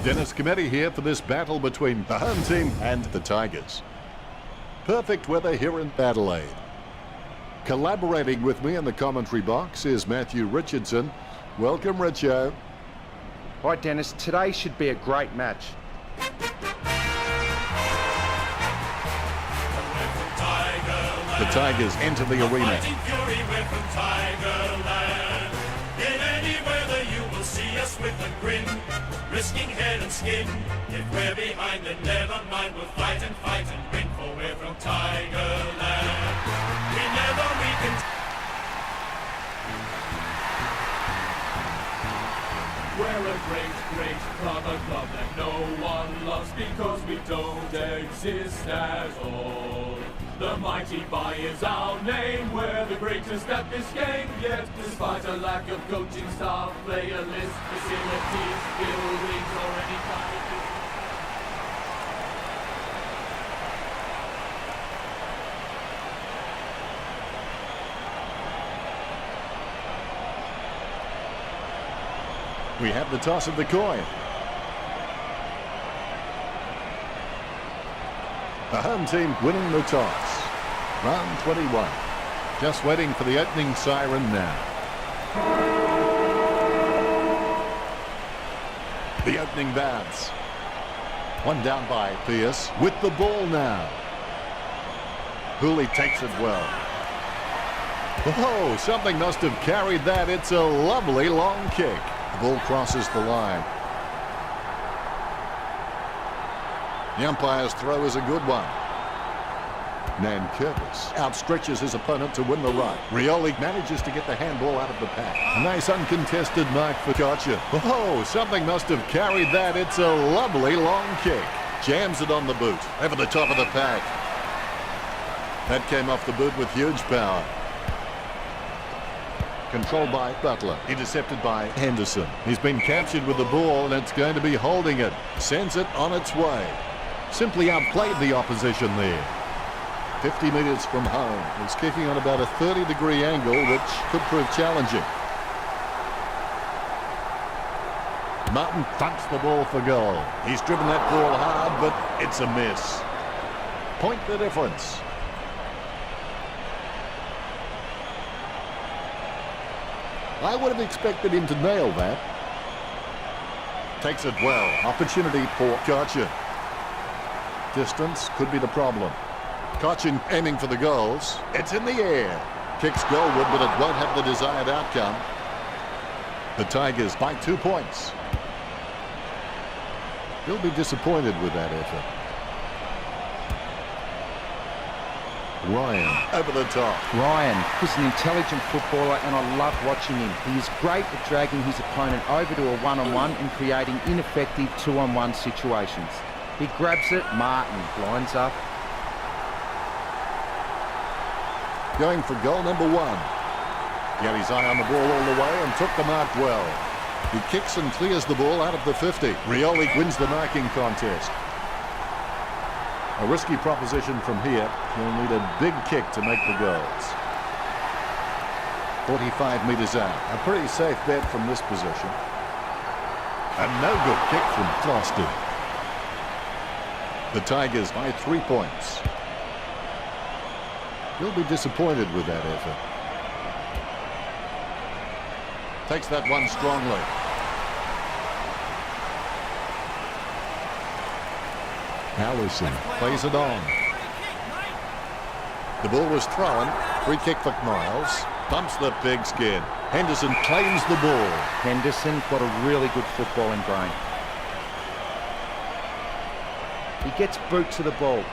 Dennis Committee here for this battle between the home team and the Tigers. Perfect weather here in Adelaide. Collaborating with me in the commentary box is Matthew Richardson. Welcome, Richo. Hi, Dennis. Today should be a great match. The Tigers enter the arena. In any weather you will see us with a grin, risking head and skin. If we're behind, then never mind, we'll fight and win, for we're from Tigerland. We never weaken. We're a great club, a club that no one loves because we don't exist at all. The mighty Buy is our name, we're the greatest at this game. Yet, despite a lack of coaching staff, player list, facilities, buildings, or any kind of business. We have the toss of the coin. The home team winning the toss. Round 21. Just waiting for the opening siren now. The opening bounce. One down by Pierce with the ball now. Hooley takes it well. Oh, something must have carried that. It's a lovely long kick. The ball crosses the line. The umpire's throw is a good one. Nankervis outstretches his opponent to win the ruck. Rioli manages to get the handball out of the pack. A nice uncontested mark for Gotcha. Oh, something must have carried that. It's a lovely long kick. Jams it on the boot. Over the top of the pack. That came off the boot with huge power. Controlled by Butler. Intercepted by Henderson. He's been captured with the ball and it's going to be holding it. Sends it on its way. Simply outplayed the opposition there. 50 metres from home. He's kicking on about a 30-degree angle, which could prove challenging. Martin thumps the ball for goal. He's driven that ball hard, but it's a miss. Point the difference. I would have expected him to nail that. Takes it well. Opportunity for Gotcha. Distance could be the problem. Cochin aiming for the goals. It's in the air. Kicks goalward, but it won't have the desired outcome. The Tigers by 2 points. He'll be disappointed with that effort. Ryan over the top. Ryan is an intelligent footballer and I love watching him. He is great at dragging his opponent over to a one-on-one and creating ineffective two-on-one situations. He grabs it, Martin lines up. Going for goal number 1. He had his eye on the ball all the way and took the mark well. He kicks and clears the ball out of the 50. Rioli wins the marking contest. A risky proposition from here. He'll need a big kick to make the goals. 45 metres out. A pretty safe bet from this position. A no-good kick from Foster. The Tigers by 3 points. He'll be disappointed with that effort. Takes that one strongly. Allison plays it on. The ball was thrown. Free kick for Miles. Bumps the pigskin. Henderson claims the ball. Henderson got a really good footballing brain. He gets boot to the ball.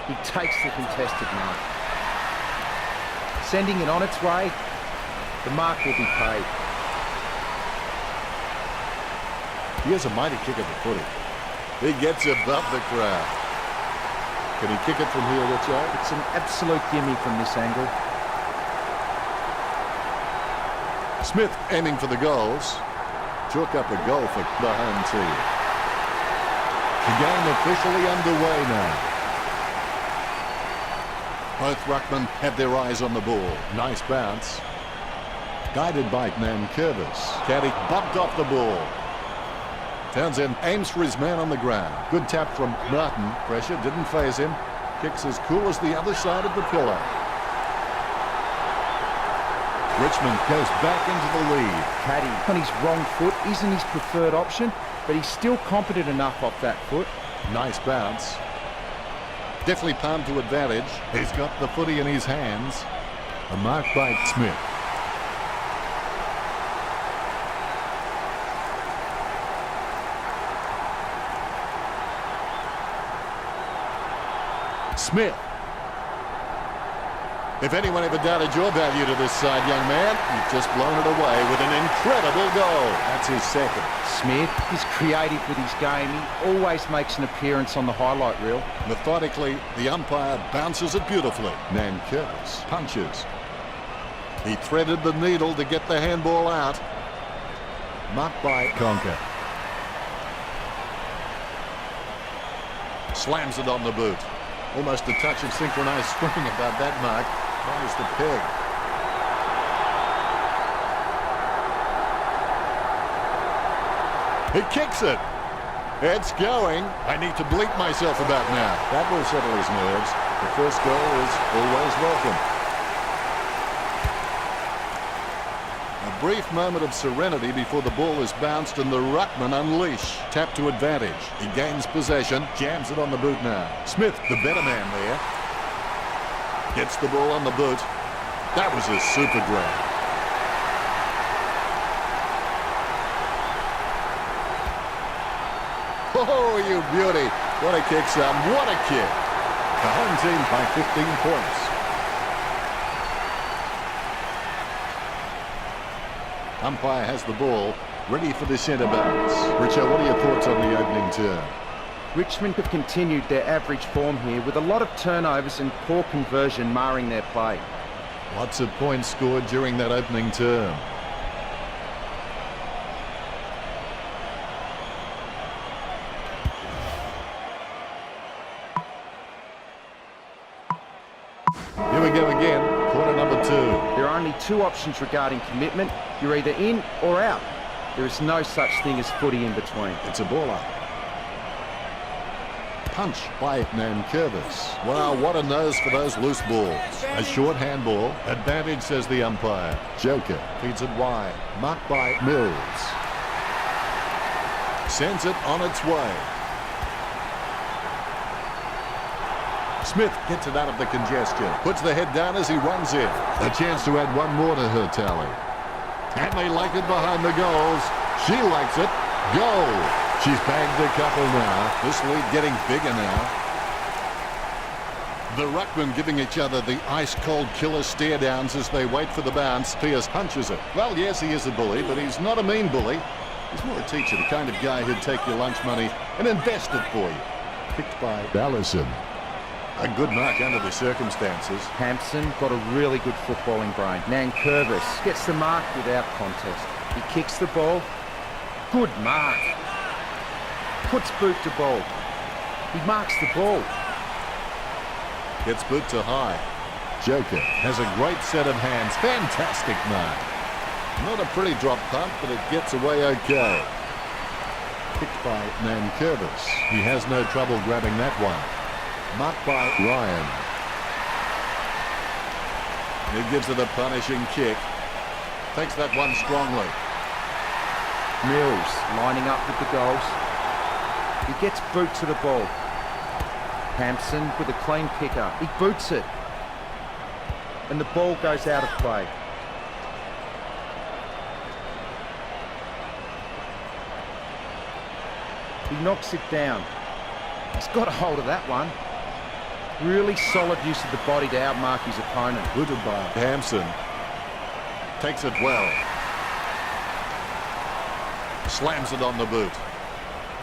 He takes the contested mark. Sending it on its way. The mark will be paid. He has a mighty kick at the footy. He gets above the crowd. Can he kick it from here, Richard? It's an absolute gimme from this angle. Smith aiming for the goals. Chalk up a goal for the home team. The game officially underway now. Both ruckmen have their eyes on the ball. Nice bounce. Guided by Nankervis. Caddy bumped off the ball. Townsend aims for his man on the ground. Good tap from Martin. Pressure didn't faze him. Kicks as cool as the other side of the pillar. Richmond goes back into the lead. Caddy on his wrong foot isn't his preferred option, but he's still competent enough off that foot. Nice bounce. Definitely palmed to advantage. He's got the footy in his hands. A mark by Smith. Smith. If anyone ever doubted your value to this side, young man, you've just blown it away with an incredible goal. That's his second. Smith is creative with his game. He always makes an appearance on the highlight reel. Methodically, the umpire bounces it beautifully. Nankervis punches. He threaded the needle to get the handball out. Marked by Conker. Slams it on the boot. Almost a touch of synchronized swimming about that mark. Tries the peg. He kicks it. It's going. I need to bleep myself about now. That will settle his nerves. The first goal is always welcome. A brief moment of serenity before the ball is bounced and the ruckman unleash. Tap to advantage. He gains possession. Jams it on the boot now. Smith, the better man there. Gets the ball on the boot. That was a super grab. Oh, you beauty. What a kick, son. What a kick. The home team by 15 points. Umpire has the ball, ready for the centre bounce. Richard, what are your thoughts on the opening term? Richmond have continued their average form here with a lot of turnovers and poor conversion marring their play. Lots of points scored during that opening term. Here we go again, quarter number 2. There are only two options regarding commitment. You're either in or out. There is no such thing as footy in between. It's a ball up. Punch by Nankervis. Wow, what a nose for those loose balls. A short handball. Advantage, says the umpire. Joker feeds it wide. Marked by Mills. Sends it on its way. Smith gets it out of the congestion. Puts the head down as he runs in. A chance to add one more to her tally. And they like it behind the goals. She likes it. Goal. She's bagged a couple now. This lead getting bigger now. The ruckmen giving each other the ice-cold killer stare-downs as they wait for the bounce. Pierce punches it. Well, yes, he is a bully, but he's not a mean bully. He's more a teacher, the kind of guy who'd take your lunch money and invest it for you. Picked by Allison. A good mark under the circumstances. Hampson got a really good footballing brain. Nankervis gets the mark without contest. He kicks the ball. Good mark. Puts boot to ball. He marks the ball. Gets boot to high. Joker has a great set of hands. Fantastic mark. Not a pretty drop punt, but it gets away okay. Picked by Nankervis. He has no trouble grabbing that one. Marked by Ryan. He gives it a punishing kick. Takes that one strongly. Mills lining up with the goals. He gets boot to the ball. Hampson with a clean picker. He boots it. And the ball goes out of play. He knocks it down. He's got a hold of that one. Really solid use of the body to outmark his opponent. Booted by Hampson. Takes it well. Slams it on the boot.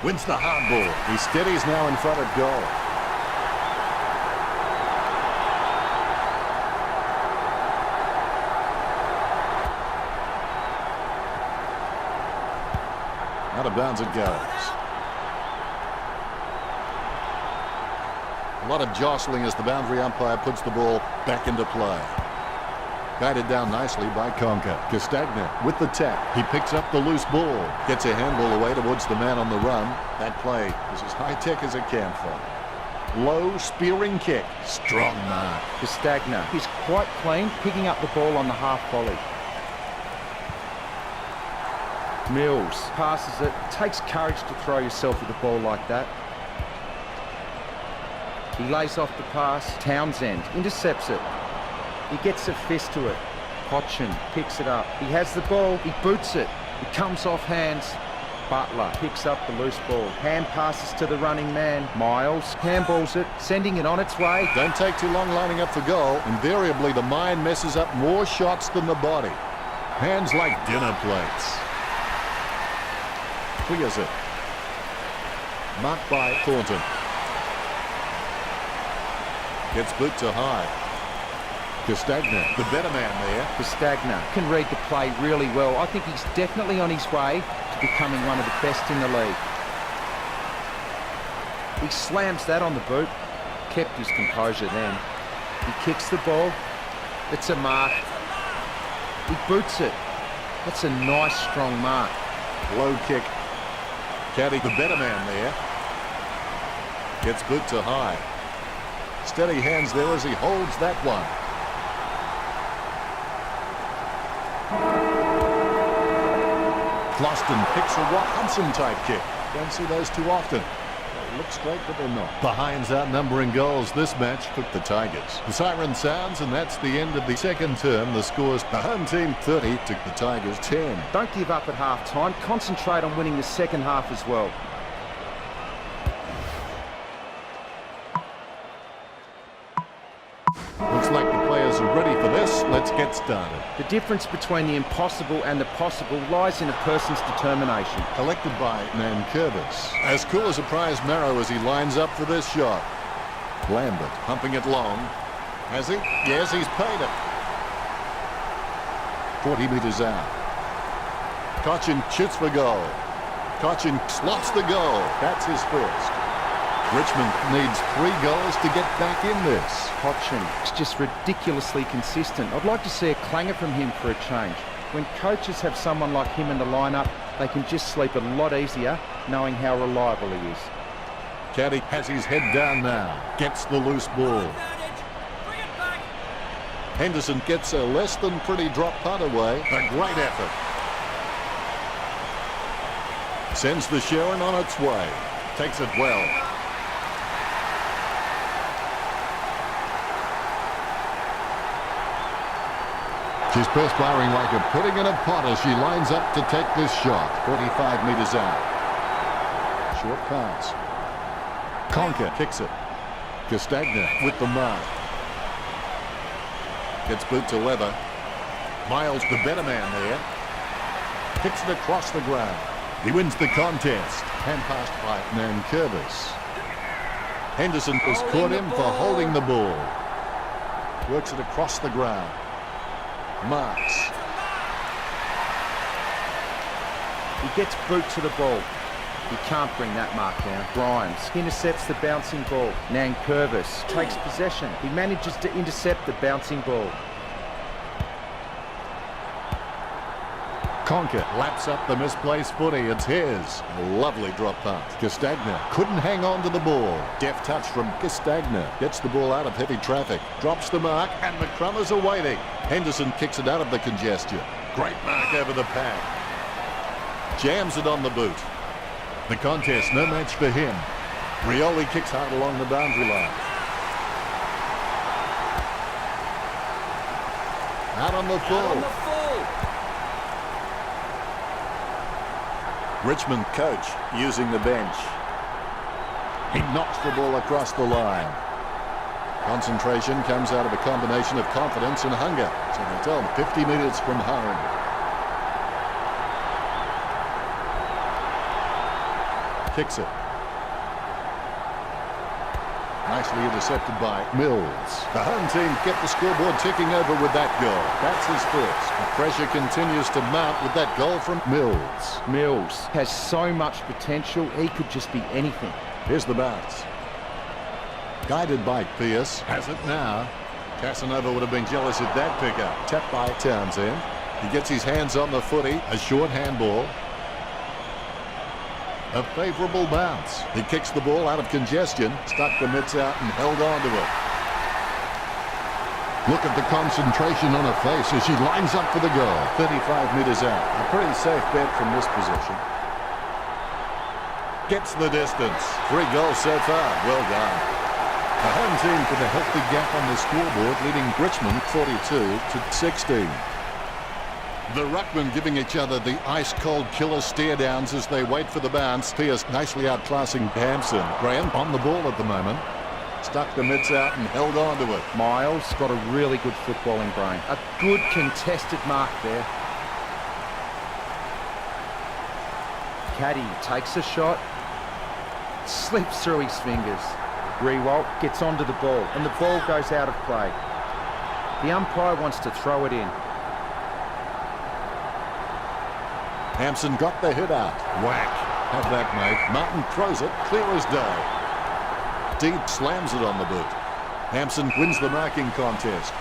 Wins the hard ball. He steadies now in front of goal. Out of bounds it goes. A lot of jostling as the boundary umpire puts the ball back into play. Guided down nicely by Conker. Castagna with the tap. He picks up the loose ball. Gets a handball away towards the man on the run. That play is as high-tech as it can for. Low spearing kick. Strong mark. Castagna. He's quite clean, picking up the ball on the half volley. Mills passes it. Takes courage to throw yourself at the ball like that. He lays off the pass. Townsend intercepts it. He gets a fist to it. Hodgson picks it up. He has the ball. He boots it. It comes off hands. Butler picks up the loose ball. Hand passes to the running man. Miles handballs it, sending it on its way. Don't take too long lining up for goal. Invariably, the mind messes up more shots than the body. Hands like dinner plates. Clears it. Marked by Thornton. Gets boot to high. Castagna, the better man there. Castagna can read the play really well. I think he's definitely on his way to becoming one of the best in the league. He slams that on the boot. Kept his composure then. He kicks the ball. It's a mark. He boots it. That's a nice, strong mark. Low kick. Caddy, the better man there. Gets boot to high. Steady hands there as he holds that one. Floston picks a Rock Hudson type kick. Don't see those too often. They look straight, but they're not. The Hinds outnumbering goals this match took the Tigers. The siren sounds, and that's the end of the second term. The scores: the home team 30, took the Tigers 10. Don't give up at half-time. Concentrate on winning the second half as well. Looks like the players are ready for this. Let's get started. The difference between the impossible and the possible lies in a person's determination. Collected by Nankervis. As cool as a prize marrow as he lines up for this shot. Lambert pumping it long. Has he? Yes, he's paid it. 40 metres out. Cochin shoots for goal. Cochin slots the goal. That's his first. Richmond needs 3 goals to get back in this. Hodgson is just ridiculously consistent. I'd like to see a clanger from him for a change. When coaches have someone like him in the lineup, they can just sleep a lot easier knowing how reliable he is. Caddy has his head down now. Gets the loose ball. Henderson gets a less than pretty drop punt away. A great effort. Sends the Sharon on its way. Takes it well. She's perspiring like a pudding in a pot as she lines up to take this shot. 45 metres out. Short pass. Conker kicks it. Castagna with the mark. Gets boot to Leather. Miles, the better man there. Kicks it across the ground. He wins the contest. Hand passed by Nankervis. Henderson has caught him for holding the ball. Works it across the ground. Marks. He gets boot to the ball. He can't bring that mark down. Grimes intercepts the bouncing ball. Nankervis takes possession. He manages to intercept the bouncing ball. Conker laps up the misplaced footy. It's his. A lovely drop punt. Castagna couldn't hang on to the ball. Deft touch from Castagna. Gets the ball out of heavy traffic. Drops the mark, and McCrummers are waiting. Henderson kicks it out of the congestion. Great mark over the pad. Jams it on the boot. The contest, no match for him. Rioli kicks hard along the boundary line. Out on the full. Richmond coach using the bench. He knocks the ball across the line. Concentration comes out of a combination of confidence and hunger. So they tell him 50 metres from home. Kicks it. Nicely intercepted by Mills. The home team kept the scoreboard ticking over with that goal. That's his first. The pressure continues to mount with that goal from Mills. Mills has so much potential. He could just be anything. Here's the bounce. Guided by Pierce. Has it now. Casanova would have been jealous at that pickup. Tapped by Townsend. He gets his hands on the footy. A short handball. A favourable bounce. He kicks the ball out of congestion, stuck the mitts out and held on to it. Look at the concentration on her face as she lines up for the goal. 35 metres out. A pretty safe bet from this position. Gets the distance. 3 goals so far. Well done. The home team with a healthy gap on the scoreboard, leading Richmond 42-16. The ruckmen giving each other the ice-cold killer stare-downs as they wait for the bounce. Pearce nicely outclassing Hampson. Graham on the ball at the moment. Stuck the mitts out and held on to it. Miles got a really good footballing brain. A good contested mark there. Caddy takes a shot. Slips through his fingers. Rewalt gets onto the ball and the ball goes out of play. The umpire wants to throw it in. Hampson got the hit out. Whack. Have that, mate. Martin throws it, clear as day. Deep slams it on the boot. Hampson wins the marking contest.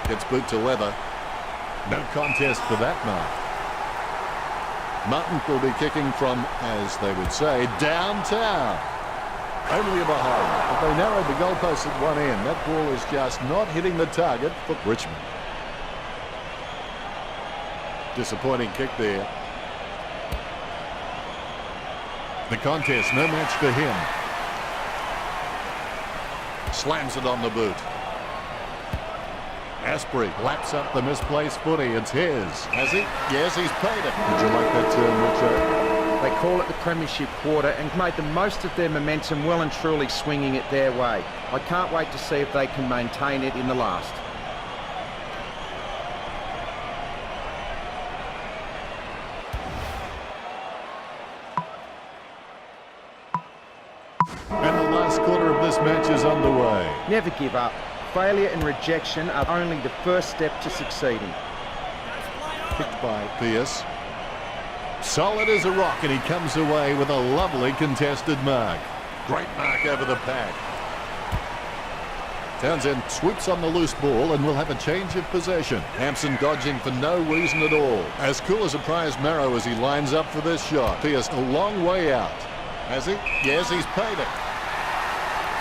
Gets boot to leather. No contest for that mark. Martin will be kicking from, as they would say, downtown. Only a behind, but they narrowed the goalpost at one end. That ball is just not hitting the target for Richmond. Disappointing kick there. The contest, no match for him. Slams it on the boot. Asprey laps up the misplaced footy. It's his. Has he? Yes, he's paid it. Did you like that term, Richard? They call it the premiership quarter and made the most of their momentum, well and truly swinging it their way. I can't wait to see if they can maintain it in the last. And the last quarter of this match is underway. Never give up. Failure and rejection are only the first step to succeeding. Picked by Pearce. Solid as a rock, and he comes away with a lovely contested mark. Great mark over the pad. Townsend sweeps on the loose ball and will have a change of possession. Hampson dodging for no reason at all. As cool as a prize marrow as he lines up for this shot. Pearce a long way out. Has he? Yes, he's paid it.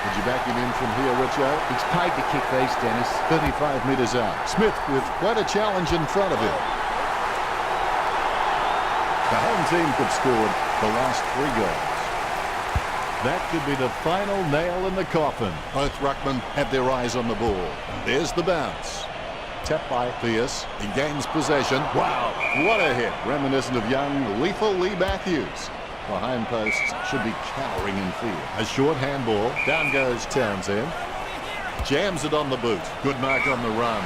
Would you back him in from here, Richo? He's paid to kick these, Dennis. 35 metres out. Smith with quite a challenge in front of him. The home team could score the last 3 goals. That could be the final nail in the coffin. Both ruckmen have their eyes on the ball. There's the bounce. Tapped by Pearce. He gains possession. Wow, what a hit. Reminiscent of young, lethal Lee Matthews. Behind posts should be cowering in fear. A short handball. Down goes Townsend. Jams it on the boot. Good mark on the run.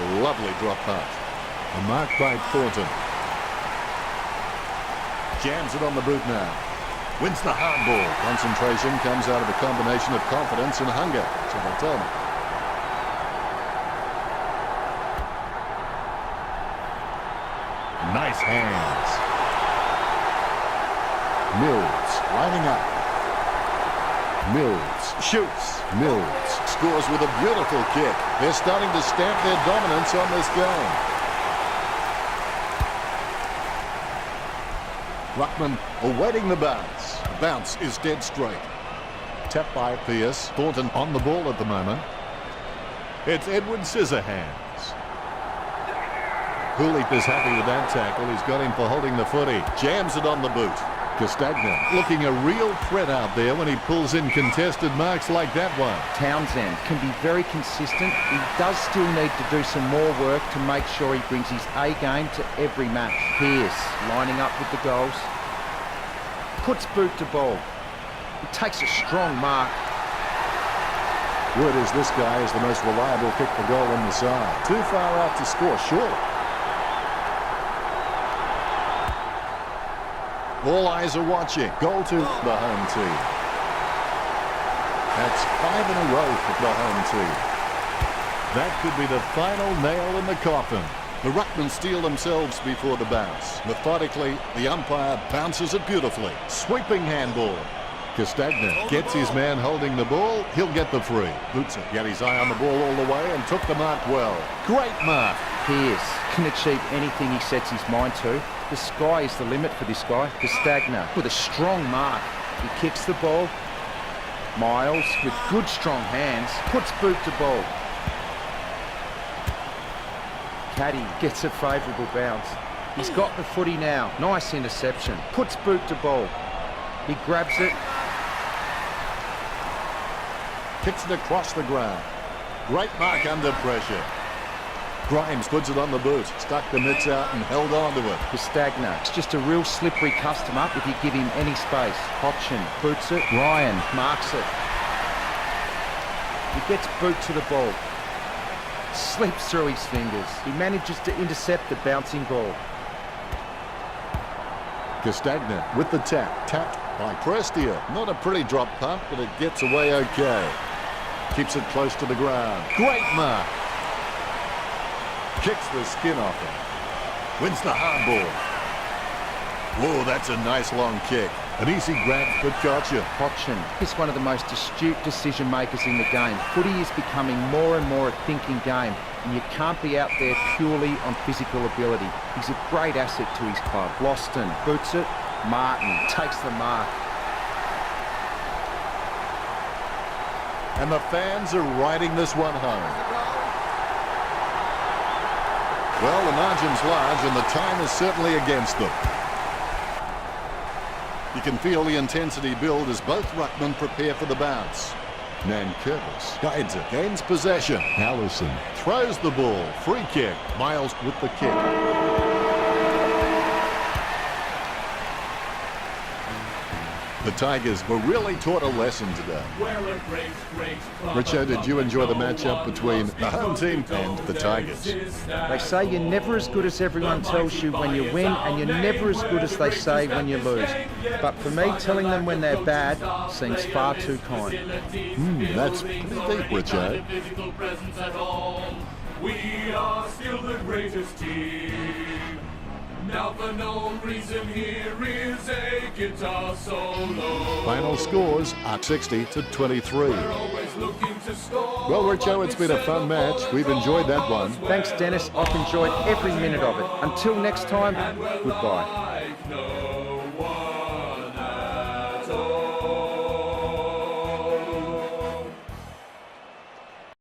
A lovely drop punt. A mark by Thornton. Jams it on the boot now. Wins the hardball. Concentration comes out of a combination of confidence and hunger, so they tell me. Nice hands. Mills lining up. Mills shoots. Mills scores with a beautiful kick. They're starting to stamp their dominance on this game. Ruckman awaiting the bounce. The bounce is dead straight. Tapped by Pearce. Thornton on the ball at the moment. It's Edward Scissorhands. Hooley is happy with that tackle. He's got him for holding the footy. Jams it on the boot. Castagna looking a real threat out there when he pulls in contested marks like that one. Townsend can be very consistent. He does still need to do some more work to make sure he brings his A game to every match. Pearce lining up with the goals. Puts boot to ball. He takes a strong mark. Word is this guy is the most reliable kick for goal on the side. Too far out to score, surely. All eyes are watching. Goal to the home team. That's 5 in a row for the home team. That could be the final nail in the coffin. The ruckmen steal themselves before the bounce. Methodically, the umpire bounces it beautifully. Sweeping handball. Castagna gets his man holding the ball. He'll get the free. Butzer got his eye on the ball all the way and took the mark well. Great mark. Pearce can achieve anything he sets his mind to. The sky is the limit for this guy. Castagna with a strong mark. He kicks the ball. Miles with good strong hands puts boot to ball. Caddy gets a favourable bounce. He's got the footy now. Nice interception. Puts boot to ball. He grabs it. Kicks it across the ground. Great mark under pressure. Grimes puts it on the boot. Stuck the mitts out and held on to it. Castagna. It's just a real slippery customer if you give him any space. Hodgson boots it. Ryan marks it. He gets boot to the ball. Slips through his fingers. He manages to intercept the bouncing ball. Castagna with the tap. Tapped by Prestia. Not a pretty drop punt, but it gets away okay. Keeps it close to the ground. Great mark. Kicks the skin off him. Wins the hard ball. Whoa, that's a nice long kick. An easy grab for Kocha. Hodgson is one of the most astute decision makers in the game. Footy is becoming more and more a thinking game, and you can't be out there purely on physical ability. He's a great asset to his club. Loston boots it. Martin takes the mark. And the fans are riding this one home. Well, the margin's large and the time is certainly against them. You can feel the intensity build as both ruckmen prepare for the bounce. Nankervis guides it, gains possession. Allison throws the ball. Free kick. Miles with the kick. The Tigers were really taught a lesson today. Richo, did you enjoy the matchup between the home team and the Tigers? They say you're never as good as everyone tells you when you win, and you're never as good as they say when you lose. But for me, telling them when they're bad seems far too kind. That's pretty deep, Richo. We are still the greatest team. Now for no reason here is a guitar solo. Final scores are 60-23. Well, Richo, it's been a fun match. We've enjoyed that one. Thanks, Dennis. I've enjoyed every minute of it. Until next time, goodbye.